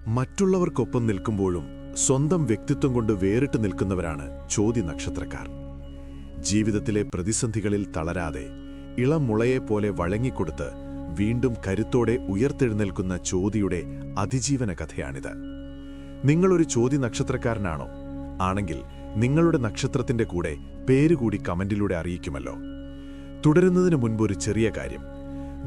മറ്റുള്ളവർക്കൊപ്പം നിൽക്കുമ്പോഴും സ്വന്തം വ്യക്തിത്വം കൊണ്ട് വേറിട്ട് നിൽക്കുന്നവരാണ് ചോതി നക്ഷത്രക്കാർ. ജീവിതത്തിലെ പ്രതിസന്ധികളിൽ തളരാതെ ഇളം മുളയെപ്പോലെ വഴങ്ങിക്കൊടുത്ത് വീണ്ടും കരുത്തോടെ ഉയർത്തെഴുന്നേൽക്കുന്ന ചോതിയുടെ അതിജീവന കഥയാണിത്. നിങ്ങളൊരു ചോതി നക്ഷത്രക്കാരനാണോ? ആണെങ്കിൽ നിങ്ങളുടെ നക്ഷത്രത്തിന്റെ കൂടെ പേരുകൂടി കമന്റിലൂടെ അറിയിക്കുമല്ലോ. തുടരുന്നതിന് മുൻപ് ഒരു ചെറിയ കാര്യം.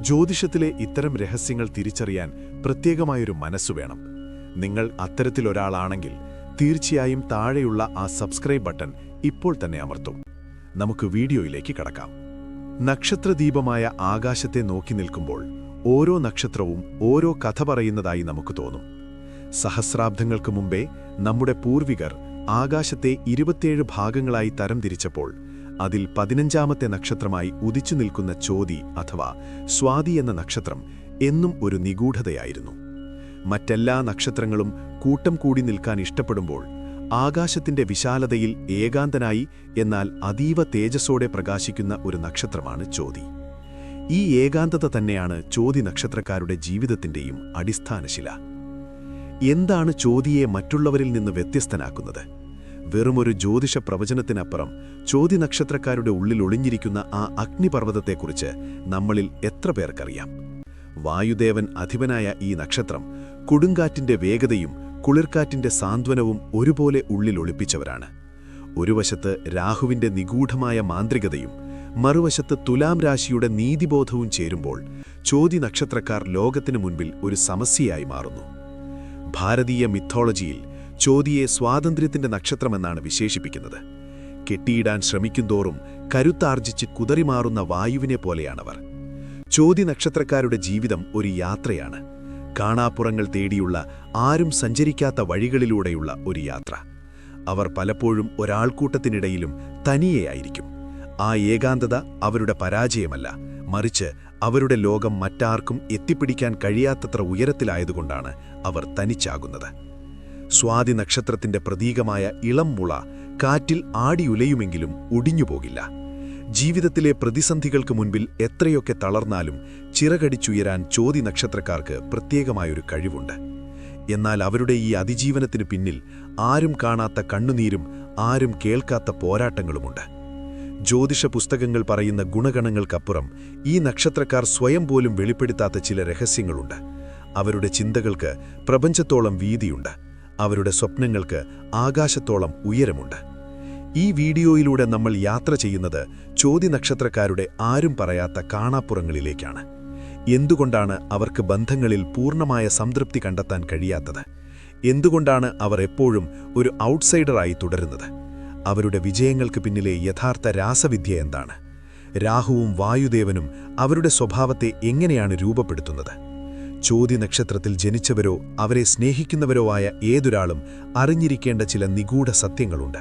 ജ്യോതിഷത്തിലെ ഇത്തരം രഹസ്യങ്ങൾ തിരിച്ചറിയാൻ പ്രത്യേകമായൊരു മനസ്സു വേണം. നിങ്ങൾ അത്തരത്തിലൊരാളാണെങ്കിൽ തീർച്ചയായും താഴെയുള്ള ആ സബ്സ്ക്രൈബ് ബട്ടൺ ഇപ്പോൾ തന്നെ അമർത്തും. നമുക്ക് വീഡിയോയിലേക്ക് കടക്കാം. നക്ഷത്രദീപമായ ആകാശത്തെ നോക്കി നിൽക്കുമ്പോൾ ഓരോ നക്ഷത്രവും ഓരോ കഥ പറയുന്നതായി നമുക്ക് തോന്നും. സഹസ്രാബ്ദങ്ങൾക്ക് മുമ്പേ നമ്മുടെ പൂർവികർ ആകാശത്തെ 27 ഭാഗങ്ങളായി തരംതിരിച്ചപ്പോൾ അതിൽ 15ാമത്തെ നക്ഷത്രമായി ഉദിച്ചു നിൽക്കുന്ന ചോതി അഥവാ സ്വാതി എന്ന നക്ഷത്രം എന്നും ഒരു നിഗൂഢതയായിരുന്നു. മറ്റെല്ലാ നക്ഷത്രങ്ങളും കൂട്ടം കൂടി നിൽക്കാൻ ഇഷ്ടപ്പെടുമ്പോൾ ആകാശത്തിന്റെ വിശാലതയിൽ ഏകാന്തനായി എന്നാൽ അതീവ തേജസ്സോടെ പ്രകാശിക്കുന്ന ഒരു നക്ഷത്രമാണ് ചോതി. ഈ ഏകാന്തത തന്നെയാണ് ചോതി നക്ഷത്രക്കാരുടെ ജീവിതത്തിന്റെയും അടിസ്ഥാനശില. എന്താണ് ചോതിയെ മറ്റുള്ളവരിൽ നിന്ന് വ്യത്യസ്തനാക്കുന്നത്? വെറുമൊരു ജ്യോതിഷ പ്രവചനത്തിനപ്പുറം ചോതി നക്ഷത്രക്കാരുടെ ഉള്ളിൽ ഒളിഞ്ഞിരിക്കുന്ന ആ അഗ്നിപർവ്വതത്തെക്കുറിച്ച് നമ്മളിൽ എത്ര പേർക്കറിയാം? വായുദേവൻ അധിപനായ ഈ നക്ഷത്രം കൊടുങ്കാറ്റിന്റെ വേഗതയും കുളിർക്കാറ്റിന്റെ സാന്ത്വനവും ഒരുപോലെ ഉള്ളിൽ ഒളിപ്പിച്ചവരാണ്. ഒരു വശത്ത് രാഹുവിന്റെ നിഗൂഢമായ മാന്ത്രികതയും മറുവശത്ത് തുലാം രാശിയുടെ നീതിബോധവും ചേരുമ്പോൾ ചോതി നക്ഷത്രക്കാർ ലോകത്തിനു മുൻപിൽ ഒരു സമസ്യയായി മാറുന്നു. ഭാരതീയ മിത്തോളജിയിൽ ചോതിയെ സ്വാതന്ത്ര്യത്തിന്റെ നക്ഷത്രമെന്നാണ് വിശേഷിപ്പിക്കുന്നത്. കെട്ടിയിടാൻ ശ്രമിക്കുന്തോറും കരുത്താർജിച്ച് കുതറിമാറുന്ന വായുവിനെ പോലെയാണവർ. ചോതി നക്ഷത്രക്കാരുടെ ജീവിതം ഒരു യാത്രയാണ്. കാണാപ്പുറങ്ങൾ തേടിയുള്ള, ആരും സഞ്ചരിക്കാത്ത വഴികളിലൂടെയുള്ള ഒരു യാത്ര. അവർ പലപ്പോഴും ഒരാൾക്കൂട്ടത്തിനിടയിലും തനിയെയായിരിക്കും. ആ ഏകാന്തത അവരുടെ പരാജയമല്ല, മറിച്ച് അവരുടെ ലോകം മറ്റാർക്കും എത്തിപ്പിടിക്കാൻ കഴിയാത്തത്ര ഉയരത്തിലായതുകൊണ്ടാണ് അവർ തനിച്ചാകുന്നത്. സ്വാതി നക്ഷത്രത്തിന്റെ പ്രതീകമായ ഇളം മുള കാറ്റിൽ ആടിയുലയുമെങ്കിലും ഒടിഞ്ഞുപോകില്ല. ജീവിതത്തിലെ പ്രതിസന്ധികൾക്ക് മുൻപിൽ എത്രയൊക്കെ തളർന്നാലും ചിറകടിച്ചുയരാൻ ചോതി നക്ഷത്രക്കാർക്ക് പ്രത്യേകമായൊരു കഴിവുണ്ട്. എന്നാൽ അവരുടെ ഈ അതിജീവനത്തിനു പിന്നിൽ ആരും കാണാത്ത കണ്ണുനീരും ആരും കേൾക്കാത്ത പോരാട്ടങ്ങളുമുണ്ട്. ജ്യോതിഷ പുസ്തകങ്ങൾ പറയുന്ന ഗുണഗണങ്ങൾക്കപ്പുറം ഈ നക്ഷത്രക്കാർ സ്വയം പോലും വെളിപ്പെടുത്താത്ത ചില രഹസ്യങ്ങളുണ്ട്. അവരുടെ ചിന്തകൾക്ക് പ്രപഞ്ചത്തോളം വീതിയുണ്ട്. അവരുടെ സ്വപ്നങ്ങൾക്ക് ആകാശത്തോളം ഉയരമുണ്ട്. ഈ വീഡിയോയിലൂടെ നമ്മൾ യാത്ര ചെയ്യുന്നത് ചോതി നക്ഷത്രക്കാരുടെ ആരും പറയാത്ത കാണാപ്പുറങ്ങളിലേക്കാണ്. എന്തുകൊണ്ടാണ് അവർക്ക് ബന്ധങ്ങളിൽ പൂർണ്ണമായ സംതൃപ്തി കണ്ടെത്താൻ കഴിയാത്തത്? എന്തുകൊണ്ടാണ് അവർ എപ്പോഴും ഒരു ഔട്ട്സൈഡറായി തുടരുന്നത്? അവരുടെ വിജയങ്ങൾക്ക് പിന്നിലെ യഥാർത്ഥ രാസവിദ്യ എന്താണ്? രാഹുവും വായുദേവനും അവരുടെ സ്വഭാവത്തെ എങ്ങനെയാണ് രൂപപ്പെടുത്തുന്നത്? ചോതി നക്ഷത്രത്തിൽ ജനിച്ചവരോ അവരെ സ്നേഹിക്കുന്നവരോ ആയ ഏതൊരാളും അറിഞ്ഞിരിക്കേണ്ട ചില നിഗൂഢ സത്യങ്ങളുണ്ട്.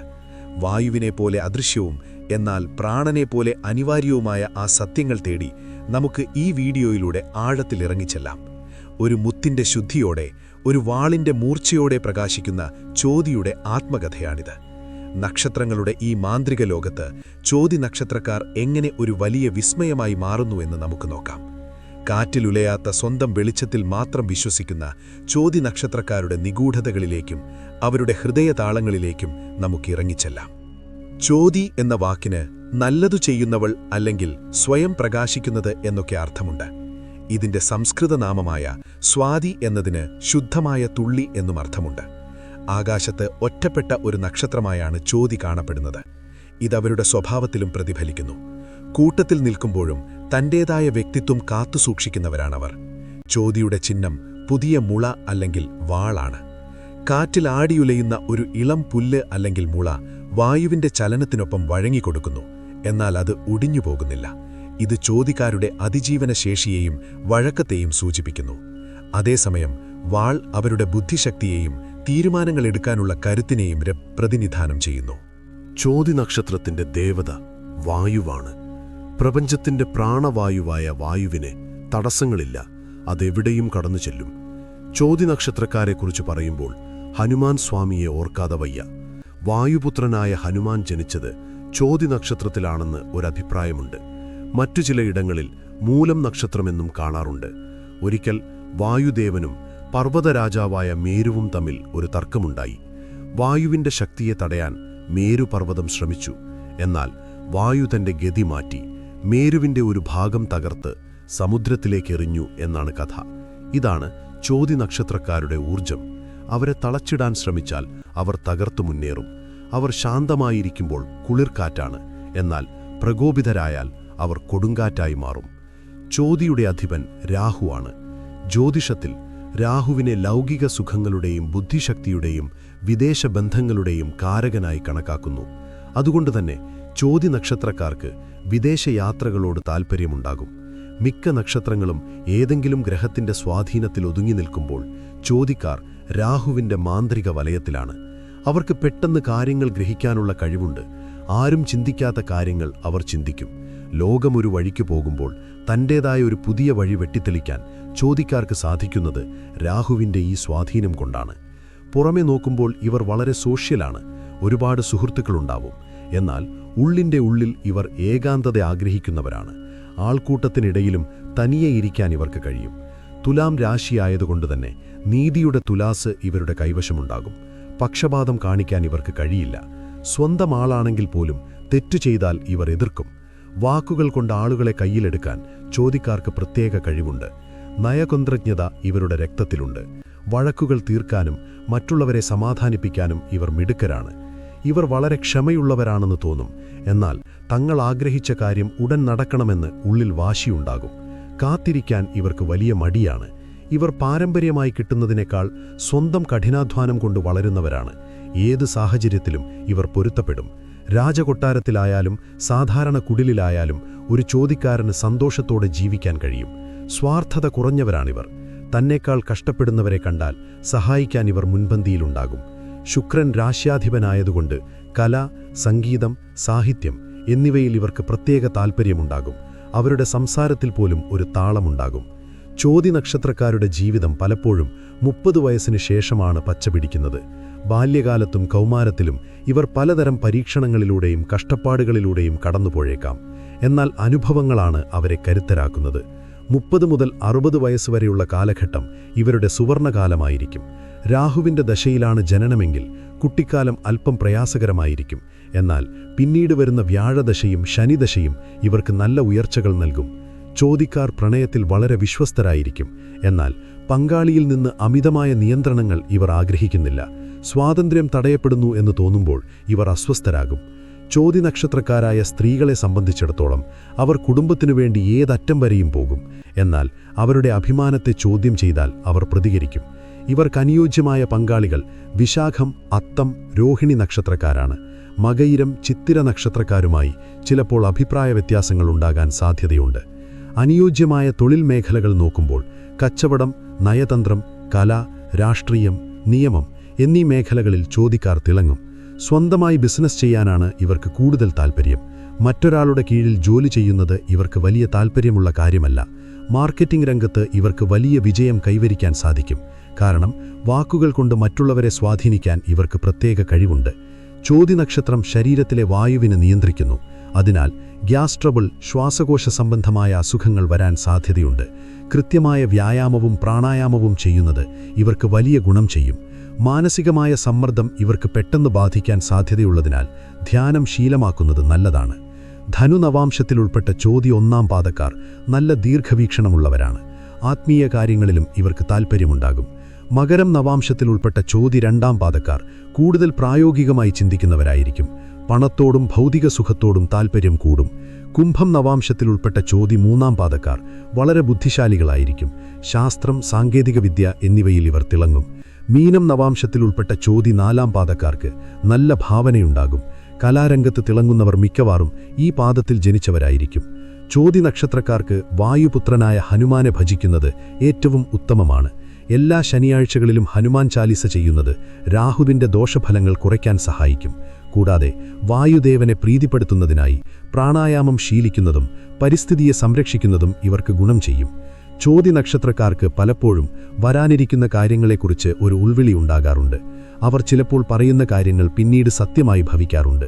വായുവിനെപ്പോലെ അദൃശ്യവും എന്നാൽ പ്രാണനെപ്പോലെ അനിവാര്യവുമായ ആ സത്യങ്ങൾ തേടി നമുക്ക് ഈ വീഡിയോയിലൂടെ ആഴത്തിലിറങ്ങിച്ചെല്ലാം. ഒരു മുത്തിന്റെ ശുദ്ധിയോടെ, ഒരു വാളിന്റെ മൂർച്ചയോടെ പ്രകാശിക്കുന്ന ചോതിയുടെ ആത്മകഥയാണിത്. നക്ഷത്രങ്ങളുടെ ഈ മാന്ത്രിക ലോകത്ത് ചോതി നക്ഷത്രക്കാർ എങ്ങനെ ഒരു വലിയ വിസ്മയമായി മാറുന്നുവെന്ന് നമുക്ക് നോക്കാം. കാറ്റിലുലയാത്ത സ്വന്തം വെളിച്ചത്തിൽ മാത്രം വിശ്വസിക്കുന്ന ചോതി നക്ഷത്രക്കാരുടെ നിഗൂഢതകളിലേക്കും അവരുടെ ഹൃദയതാളങ്ങളിലേക്കും നമുക്കിറങ്ങിച്ചെല്ലാം. ചോതി എന്ന വാക്കിന് നല്ലതു ചെയ്യുന്നവൾ അല്ലെങ്കിൽ സ്വയം പ്രകാശിക്കുന്നത് എന്നൊക്കെ അർത്ഥമുണ്ട്. ഇതിന്റെ സംസ്കൃത നാമമായ സ്വാതി എന്നതിന് ശുദ്ധമായ തുള്ളി എന്നും അർത്ഥമുണ്ട്. ആകാശത്ത് ഒറ്റപ്പെട്ട ഒരു നക്ഷത്രമായാണ് ചോതി കാണപ്പെടുന്നത്. ഇതവരുടെ സ്വഭാവത്തിലും പ്രതിഫലിക്കുന്നു. കൂട്ടത്തിൽ നിൽക്കുമ്പോഴും തന്റേതായ വ്യക്തിത്വം കാത്തുസൂക്ഷിക്കുന്നവരാണവർ. ചോതിയുടെ ചിഹ്നം പുതിയ മുള അല്ലെങ്കിൽ വാളാണ്. കാറ്റിൽ ആടിയുലയുന്ന ഒരു ഇളം പുല്ല് അല്ലെങ്കിൽ മുള വായുവിന്റെ ചലനത്തിനൊപ്പം വഴങ്ങിക്കൊടുക്കുന്നു. എന്നാൽ അത് ഒടിഞ്ഞുപോകുന്നില്ല. ഇത് ചോതിക്കാരുടെ അതിജീവന ശേഷിയെയും വഴക്കത്തെയും സൂചിപ്പിക്കുന്നു. അതേസമയം വാൾ അവരുടെ ബുദ്ധിശക്തിയെയും തീരുമാനങ്ങളെടുക്കാനുള്ള കരുത്തിനെയും പ്രതിനിധാനം ചെയ്യുന്നു. ചോതി നക്ഷത്രത്തിന്റെ ദേവത വായുവാണ്. പ്രപഞ്ചത്തിന്റെ പ്രാണവായുവായ വായുവിന് തടസ്സങ്ങളില്ല. അതെവിടെയും കടന്നു ചെല്ലും. ചോതി നക്ഷത്രക്കാരെക്കുറിച്ച് പറയുമ്പോൾ ഹനുമാൻ സ്വാമിയെ ഓർക്കാതെ വയ്യ. വായുപുത്രനായ ഹനുമാൻ ജനിച്ചത് ചോതി നക്ഷത്രത്തിലാണെന്ന് ഒരഭിപ്രായമുണ്ട്. മറ്റു ചിലയിടങ്ങളിൽ മൂലം നക്ഷത്രമെന്നും കാണാറുണ്ട്. ഒരിക്കൽ വായുദേവനും പർവ്വതരാജാവായ മേരുവും തമ്മിൽ ഒരു തർക്കമുണ്ടായി. വായുവിന്റെ ശക്തിയെ തടയാൻ മേരുപർവ്വതം ശ്രമിച്ചു. എന്നാൽ വായു തന്റെ ഗതി മാറ്റി മേരുവിന്റെ ഒരു ഭാഗം തകർത്ത് സമുദ്രത്തിലേക്കെറിഞ്ഞു എന്നാണ് കഥ. ഇതാണ് ചോതി നക്ഷത്രക്കാരുടെ ഊർജം. അവരെ തളച്ചിടാൻ ശ്രമിച്ചാൽ അവർ തകർത്തു മുന്നേറും. അവർ ശാന്തമായിരിക്കുമ്പോൾ കുളിർക്കാറ്റാണ്, എന്നാൽ പ്രകോപിതരായാൽ അവർ കൊടുങ്കാറ്റായി മാറും. ചോതിയുടെ അധിപൻ രാഹുവാണ്. ജ്യോതിഷത്തിൽ രാഹുവിനെ ലൗകിക സുഖങ്ങളുടെയും ബുദ്ധിശക്തിയുടെയും വിദേശ ബന്ധങ്ങളുടെയും കാരകനായി കണക്കാക്കുന്നു. അതുകൊണ്ടുതന്നെ ചോതി നക്ഷത്രക്കാർക്ക് വിദേശയാത്രകളോട് താൽപ്പര്യമുണ്ടാകും. മിക്ക നക്ഷത്രങ്ങളും ഏതെങ്കിലും ഗ്രഹത്തിന്റെ സ്വാധീനത്തിൽ ഒതുങ്ങി നിൽക്കുമ്പോൾ ചോതിക്കാർ രാഹുവിന്റെ മാന്ത്രിക വലയത്തിലാണ്. അവർക്ക് പെട്ടെന്ന് കാര്യങ്ങൾ ഗ്രഹിക്കാനുള്ള കഴിവുണ്ട്. ആരും ചിന്തിക്കാത്ത കാര്യങ്ങൾ അവർ ചിന്തിക്കും. ലോകമൊരു വഴിക്ക് പോകുമ്പോൾ തൻ്റേതായ ഒരു പുതിയ വഴി വെട്ടിത്തെളിക്കാൻ ചോതിക്കാർക്ക് സാധിക്കുന്നത് രാഹുവിന്റെ ഈ സ്വാധീനം കൊണ്ടാണ്. പുറമെ നോക്കുമ്പോൾ ഇവർ വളരെ സോഷ്യലാണ്. ഒരുപാട് സുഹൃത്തുക്കളുണ്ടാവും. എന്നാൽ ഉള്ളിൻ്റെ ഉള്ളിൽ ഇവർ ഏകാന്തത ആഗ്രഹിക്കുന്നവരാണ്. ആൾക്കൂട്ടത്തിനിടയിലും തനിയെ ഇരിക്കാൻ ഇവർക്ക് കഴിയും. തുലാം രാശിയായതുകൊണ്ടുതന്നെ നീതിയുടെ തുലാസ് ഇവരുടെ കൈവശമുണ്ടാകും. പക്ഷപാതം കാണിക്കാൻ ഇവർക്ക് കഴിയില്ല. സ്വന്തം ആളാണെങ്കിൽ പോലും തെറ്റു ചെയ്താൽ ഇവർ എതിർക്കും. വാക്കുകൾ കൊണ്ട് ആളുകളെ കയ്യിലെടുക്കാൻ ചോതിക്കാർക്ക് പ്രത്യേക കഴിവുണ്ട്. നയതന്ത്രജ്ഞത ഇവരുടെ രക്തത്തിലുണ്ട്. വഴക്കുകൾ തീർക്കാനും മറ്റുള്ളവരെ സമാധാനിപ്പിക്കാനും ഇവർ മിടുക്കരാണ്. ഇവർ വളരെ ക്ഷമയുള്ളവരാണെന്ന് തോന്നും. എന്നാൽ തങ്ങൾ ആഗ്രഹിച്ച കാര്യം ഉടൻ നടക്കണമെന്ന് ഉള്ളിൽ വാശിയുണ്ടാകും. കാത്തിരിക്കാൻ ഇവർക്ക് വലിയ മടിയാണ്. ഇവർ പാരമ്പര്യമായി കിട്ടുന്നതിനേക്കാൾ സ്വന്തം കഠിനാധ്വാനം കൊണ്ട് വളരുന്നവരാണ്. ഏത് സാഹചര്യത്തിലും ഇവർ പൊരുത്തപ്പെടും. രാജകൊട്ടാരത്തിലായാലും സാധാരണ കുടിലിലായാലും ഒരു ചോതിക്കാരന് സന്തോഷത്തോടെ ജീവിക്കാൻ കഴിയും. സ്വാർത്ഥത കുറഞ്ഞവരാണിവർ. തന്നേക്കാൾ കഷ്ടപ്പെടുന്നവരെ കണ്ടാൽ സഹായിക്കാൻ ഇവർ മുൻപന്തിയിലുണ്ടാകും. ശുക്രൻ രാശ്യാധിപനായതുകൊണ്ട് കല, സംഗീതം, സാഹിത്യം എന്നിവയിൽ ഇവർക്ക് പ്രത്യേക താൽപ്പര്യമുണ്ടാകും. അവരുടെ സംസാരത്തിൽ പോലും ഒരു താളമുണ്ടാകും. ചോതി നക്ഷത്രക്കാരുടെ ജീവിതം പലപ്പോഴും 30 വയസ്സിന് ശേഷമാണ് പച്ചപിടിക്കുന്നത്. ബാല്യകാലത്തും കൗമാരത്തിലും ഇവർ പലതരം പരീക്ഷണങ്ങളിലൂടെയും കഷ്ടപ്പാടുകളിലൂടെയും കടന്നുപോയേക്കാം. എന്നാൽ അനുഭവങ്ങളാണ് അവരെ കരുത്തരാക്കുന്നത്. 30 മുതൽ 60 വയസ്സുവരെയുള്ള കാലഘട്ടം ഇവരുടെ സുവർണകാലമായിരിക്കും. രാഹുവിന്റെ ദശയിലാണ് ജനനമെങ്കിൽ കുട്ടിക്കാലം അല്പം പ്രയാസകരമായിരിക്കും. എന്നാൽ പിന്നീട് വരുന്ന വ്യാഴദശയും ശനിദശയും ഇവർക്ക് നല്ല ഉയർച്ചകൾ നൽകും. ചോതിക്കാർ പ്രണയത്തിൽ വളരെ വിശ്വസ്തരായിരിക്കും. എന്നാൽ പങ്കാളിയിൽ നിന്ന് അമിതമായ നിയന്ത്രണങ്ങൾ ഇവർ ആഗ്രഹിക്കുന്നില്ല. സ്വാതന്ത്ര്യം തടയപ്പെടുന്നു എന്ന് തോന്നുമ്പോൾ ഇവർ അസ്വസ്ഥരാകും. ചോതി നക്ഷത്രക്കാരായ സ്ത്രീകളെ സംബന്ധിച്ചിടത്തോളം അവർ കുടുംബത്തിനു വേണ്ടി ഏതറ്റം വരെയും പോകും. എന്നാൽ അവരുടെ അഭിമാനത്തെ ചോദ്യം ചെയ്താൽ അവർ പ്രതികരിക്കും. ഇവർക്ക് അനുയോജ്യമായ പങ്കാളികൾ വിശാഖം, അത്തം, രോഹിണി നക്ഷത്രക്കാരാണ്. മകയിരം, ചിത്തിര നക്ഷത്രക്കാരുമായി ചിലപ്പോൾ അഭിപ്രായ വ്യത്യാസങ്ങൾ ഉണ്ടാകാൻ സാധ്യതയുണ്ട്. അനുയോജ്യമായ തൊഴിൽ മേഖലകൾ നോക്കുമ്പോൾ കച്ചവടം, നയതന്ത്രം, കല, രാഷ്ട്രീയം, നിയമം എന്നീ മേഖലകളിൽ ചോതിക്കാർ തിളങ്ങും. സ്വന്തമായി ബിസിനസ് ചെയ്യാനാണ് ഇവർക്ക് കൂടുതൽ താൽപ്പര്യം. മറ്റൊരാളുടെ കീഴിൽ ജോലി ചെയ്യുന്നത് ഇവർക്ക് വലിയ താൽപ്പര്യമുള്ള കാര്യമല്ല. മാർക്കറ്റിംഗ് രംഗത്ത് ഇവർക്ക് വലിയ വിജയം കൈവരിക്കാൻ സാധിക്കും. കാരണം വാക്കുകൾ കൊണ്ട് മറ്റുള്ളവരെ സ്വാധീനിക്കാൻ ഇവർക്ക് പ്രത്യേക കഴിവുണ്ട്. ചോതി നക്ഷത്രം ശരീരത്തിലെ വായുവിനെ നിയന്ത്രിക്കുന്നു. അതിനാൽ ഗ്യാസ് ട്രബിൾ, ശ്വാസകോശ സംബന്ധമായ അസുഖങ്ങൾ വരാൻ സാധ്യതയുണ്ട്. കൃത്യമായ വ്യായാമവും പ്രാണായാമവും ചെയ്യുന്നത് ഇവർക്ക് വലിയ ഗുണം ചെയ്യും. മാനസികമായ സമ്മർദ്ദം ഇവർക്ക് പെട്ടെന്ന് ബാധിക്കാൻ സാധ്യതയുള്ളതിനാൽ ധ്യാനം ശീലമാക്കുന്നത് നല്ലതാണ്. ധനു നവാംശത്തിൽ ഉൾപ്പെട്ട ചോതി 1-ാം പാദക്കാർ നല്ല ദീർഘവീക്ഷണമുള്ളവരാണ്. ആത്മീയ കാര്യങ്ങളിലും ഇവർക്ക് താൽപ്പര്യമുണ്ടാകും. മകരം നവാംശത്തിൽ ഉൾപ്പെട്ട ചോതി 2-ാം പാദക്കാർ കൂടുതൽ പ്രായോഗികമായി ചിന്തിക്കുന്നവരായിരിക്കും. പണത്തോടും ഭൗതിക സുഖത്തോടും താൽപ്പര്യം കൂടും. കുംഭം നവാംശത്തിൽ ഉൾപ്പെട്ട ചോതി 3-ാം പാദക്കാർ വളരെ ബുദ്ധിശാലികളായിരിക്കും. ശാസ്ത്രം, സാങ്കേതികവിദ്യ എന്നിവയിൽ ഇവർ തിളങ്ങും. മീനം നവാംശത്തിൽ ഉൾപ്പെട്ട ചോതി 4-ാം പാദക്കാർക്ക് നല്ല ഭാവനയുണ്ടാകും. കലാരംഗത്ത് തിളങ്ങുന്നവർ മിക്കവാറും ഈ പാദത്തിൽ ജനിച്ചവരായിരിക്കും. ചോതി നക്ഷത്രക്കാർക്ക് വായുപുത്രനായ ഹനുമാനെ ഭജിക്കുന്നത് ഏറ്റവും ഉത്തമമാണ്. എല്ലാ ശനിയാഴ്ചകളിലും ഹനുമാൻ ചാലിസ ചെയ്യുന്നത് രാഹുവിന്റെ ദോഷഫലങ്ങൾ കുറയ്ക്കാൻ സഹായിക്കും. കൂടാതെ വായുദേവനെ പ്രീതിപ്പെടുത്തുന്നതിനായി പ്രാണായാമം ശീലിക്കുന്നതും പരിസ്ഥിതിയെ സംരക്ഷിക്കുന്നതും ഇവർക്ക് ഗുണം ചെയ്യും. ചോതി നക്ഷത്രക്കാർക്ക് പലപ്പോഴും വരാനിരിക്കുന്ന കാര്യങ്ങളെക്കുറിച്ച് ഒരു ഉൾവിളി ഉണ്ടാകാറുണ്ട്. അവർ ചിലപ്പോൾ പറയുന്ന കാര്യങ്ങൾ പിന്നീട് സത്യമായി ഭവിക്കാറുണ്ട്.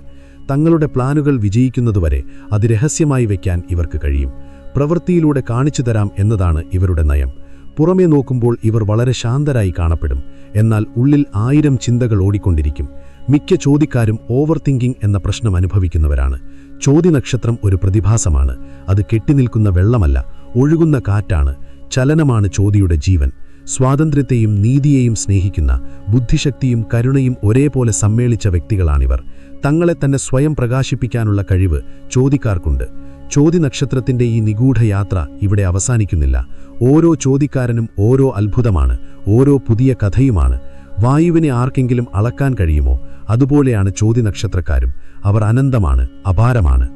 തങ്ങളുടെ പ്ലാനുകൾ വിജയിക്കുന്നതുവരെ അത് രഹസ്യമായി വയ്ക്കാൻ ഇവർക്ക് കഴിയും. പ്രവൃത്തിയിലൂടെ കാണിച്ചു തരാം എന്നതാണ് ഇവരുടെ നയം. പുറമേ നോക്കുമ്പോൾ ഇവർ വളരെ ശാന്തരായി കാണപ്പെടും, എന്നാൽ ഉള്ളിൽ 1000 ചിന്തകൾ ഓടിക്കൊണ്ടിരിക്കും. മിക്ക ചോദ്യക്കാരും ഓവർ തിങ്കിങ് എന്ന പ്രശ്നം അനുഭവിക്കുന്നവരാണ്. ചോദ്യനക്ഷത്രം ഒരു പ്രതിഭാസമാണ്. അത് കെട്ടിനിൽക്കുന്ന വെള്ളമല്ല, ഒഴുകുന്ന കാറ്റാണ്. ചലനമാണ് ചോദ്യയുടെ ജീവൻ. സ്വാതന്ത്ര്യത്തെയും നീതിയെയും സ്നേഹിക്കുന്ന, ബുദ്ധിശക്തിയും കരുണയും ഒരേപോലെ സമ്മേളിച്ച വ്യക്തികളാണിവർ. തങ്ങളെ തന്നെ സ്വയം പ്രകാശിപ്പിക്കാനുള്ള കഴിവ് ചോദ്യക്കാർക്കുണ്ട്. ചോദ്യനക്ഷത്രത്തിന്റെ ഈ നിഗൂഢ യാത്ര ഇവിടെ അവസാനിക്കുന്നില്ല. ഓരോ ചോദ്യക്കാരനും ഓരോ അത്ഭുതമാണ്, ഓരോ പുതിയ കഥയുമാണ്. വായുവിനെ ആർക്കെങ്കിലും അളക്കാൻ കഴിയുമോ? അതുപോലെയാണ് ചോദ്യനക്ഷത്രക്കാരും. അവർ അനന്തമാണ്, അപാരമാണ്.